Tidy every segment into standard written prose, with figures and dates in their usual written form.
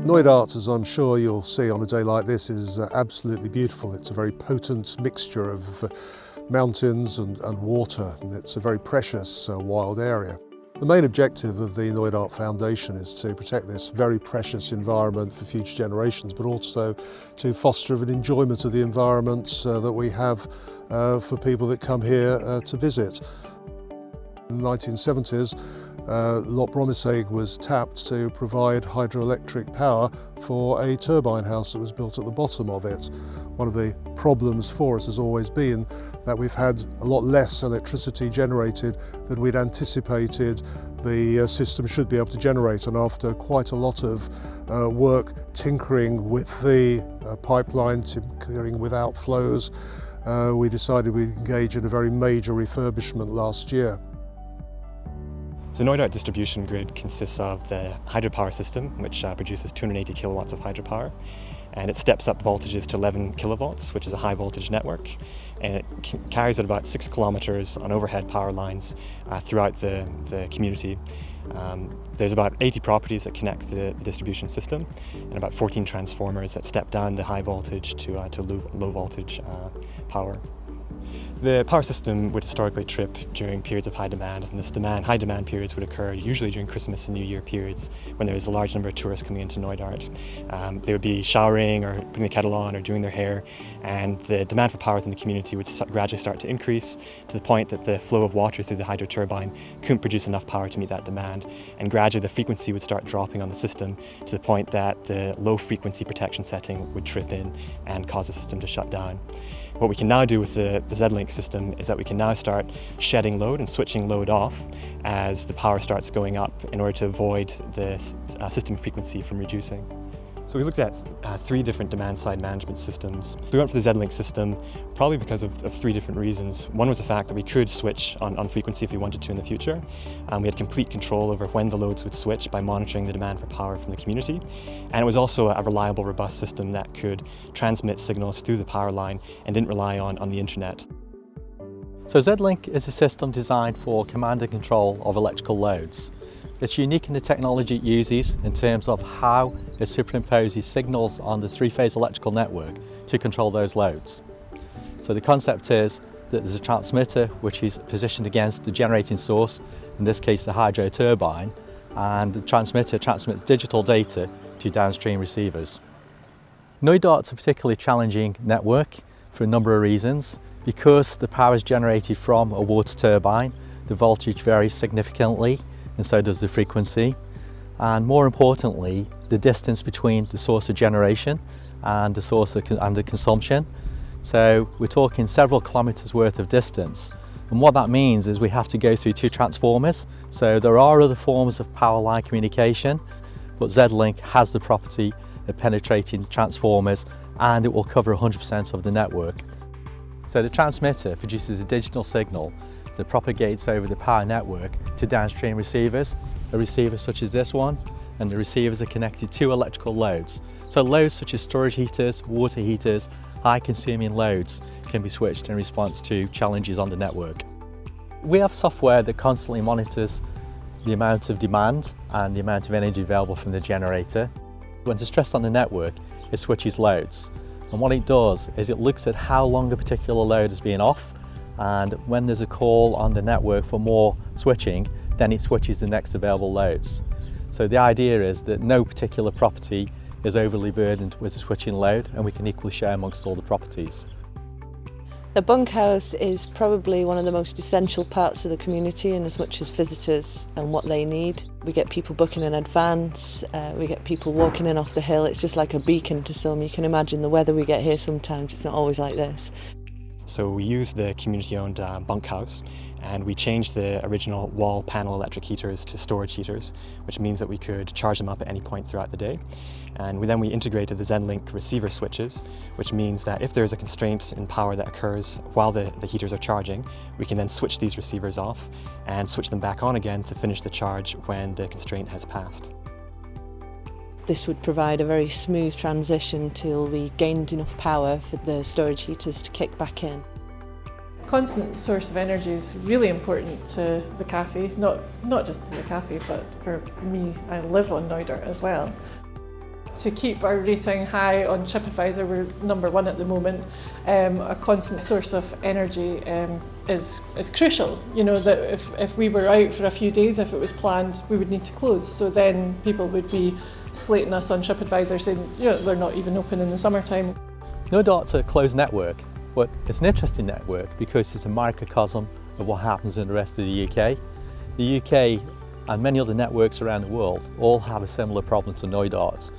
Knoydart, as I'm sure you'll see on a day like this, is absolutely beautiful. It's a very potent mixture of mountains and water, and it's a very precious wild area. The main objective of the Knoydart Foundation is to protect this very precious environment for future generations, but also to foster an enjoyment of the environment that we have for people that come here to visit. In the 1970s, Loch Bromisseg was tapped to provide hydroelectric power for a turbine house that was built at the bottom of it. One of the problems for us has always been that we've had a lot less electricity generated than we'd anticipated the system should be able to generate, and after quite a lot of work tinkering with the pipeline, tinkering with outflows, we decided we'd engage in a very major refurbishment last year. The Knoydart distribution grid consists of the hydropower system, which produces 280 kilowatts of hydropower, and it steps up voltages to 11 kilovolts, which is a high voltage network, and it carries at about 6 kilometers on overhead power lines throughout the community. There's about 80 properties that connect the distribution system, and about 14 transformers that step down the high voltage to low voltage power. The power system would historically trip during periods of high demand, and this high demand periods would occur usually during Christmas and New Year periods when there was a large number of tourists coming into Knoydart. They would be showering or putting the kettle on or doing their hair, and the demand for power within the community would gradually start to increase to the point that the flow of water through the hydro turbine couldn't produce enough power to meet that demand, and gradually the frequency would start dropping on the system to the point that the low frequency protection setting would trip in and cause the system to shut down. What we can now do with the Z-Link system is that we can now start shedding load and switching load off as the power starts going up in order to avoid the system frequency from reducing. So we looked at 3 different demand-side management systems. We went for the Z-Link system probably because of 3 different reasons. One was the fact that we could switch on frequency if we wanted to in the future. We had complete control over when the loads would switch by monitoring the demand for power from the community. And it was also a reliable, robust system that could transmit signals through the power line and didn't rely on the internet. So Z-Link is a system designed for command and control of electrical loads. It's unique in the technology it uses in terms of how it superimposes signals on the 3-phase electrical network to control those loads. So the concept is that there's a transmitter which is positioned against the generating source, in this case the hydro turbine, and the transmitter transmits digital data to downstream receivers. Knoydart's a particularly challenging network for a number of reasons. Because the power is generated from a water turbine, the voltage varies significantly, and so does the frequency. And more importantly, the distance between the source of generation and the source of the consumption. So we're talking several kilometres worth of distance. And what that means is we have to go through 2 transformers. So there are other forms of power line communication, but Z-Link has the property of penetrating transformers, and it will cover 100% of the network. So the transmitter produces a digital signal that propagates over the power network to downstream receivers, a receiver such as this one, and the receivers are connected to electrical loads. So loads such as storage heaters, water heaters, high consuming loads can be switched in response to challenges on the network. We have software that constantly monitors the amount of demand and the amount of energy available from the generator. When there's stress on the network, it switches loads. And what it does is it looks at how long a particular load has been off, and when there's a call on the network for more switching, then it switches the next available loads. So the idea is that no particular property is overly burdened with a switching load, and we can equally share amongst all the properties. The bunkhouse is probably one of the most essential parts of the community in as much as visitors and what they need. We get people booking in advance, we get people walking in off the hill. It's just like a beacon to some. You can imagine the weather we get here sometimes, it's not always like this. So we used the community-owned bunkhouse, and we changed the original wall panel electric heaters to storage heaters, which means that we could charge them up at any point throughout the day. And then we integrated the Z-Link receiver switches, which means that if there's a constraint in power that occurs while the heaters are charging, we can then switch these receivers off and switch them back on again to finish the charge when the constraint has passed. This would provide a very smooth transition till we gained enough power for the storage heaters to kick back in. Constant source of energy is really important to the cafe, not just to the cafe, but for me, I live on Knoydart as well. To keep our rating high on TripAdvisor, we're #1 at the moment. A constant source of energy is crucial. You know, that if we were out for a few days, if it was planned, we would need to close. So then people would be slating us on TripAdvisor saying, you know, they're not even open in the summertime. Knoydart's a closed network, but it's an interesting network because it's a microcosm of what happens in the rest of the UK. The UK and many other networks around the world all have a similar problem to Knoydart.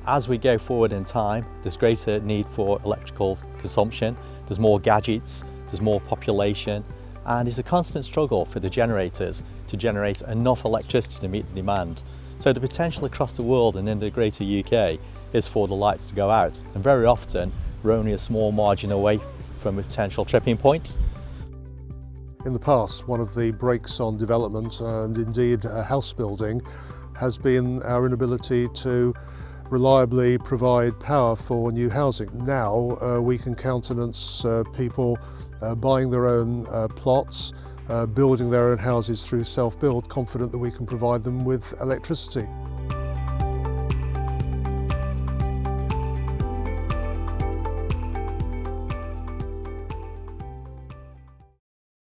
As we go forward in time, there's greater need for electrical consumption, there's more gadgets, there's more population, and it's a constant struggle for the generators to generate enough electricity to meet the demand. So the potential across the world and in the greater UK is for the lights to go out, and very often we're only a small margin away from a potential tripping point. In the past, one of the brakes on development and indeed house building has been our inability to reliably provide power for new housing. Now we can countenance people buying their own plots, building their own houses through self-build, confident that we can provide them with electricity.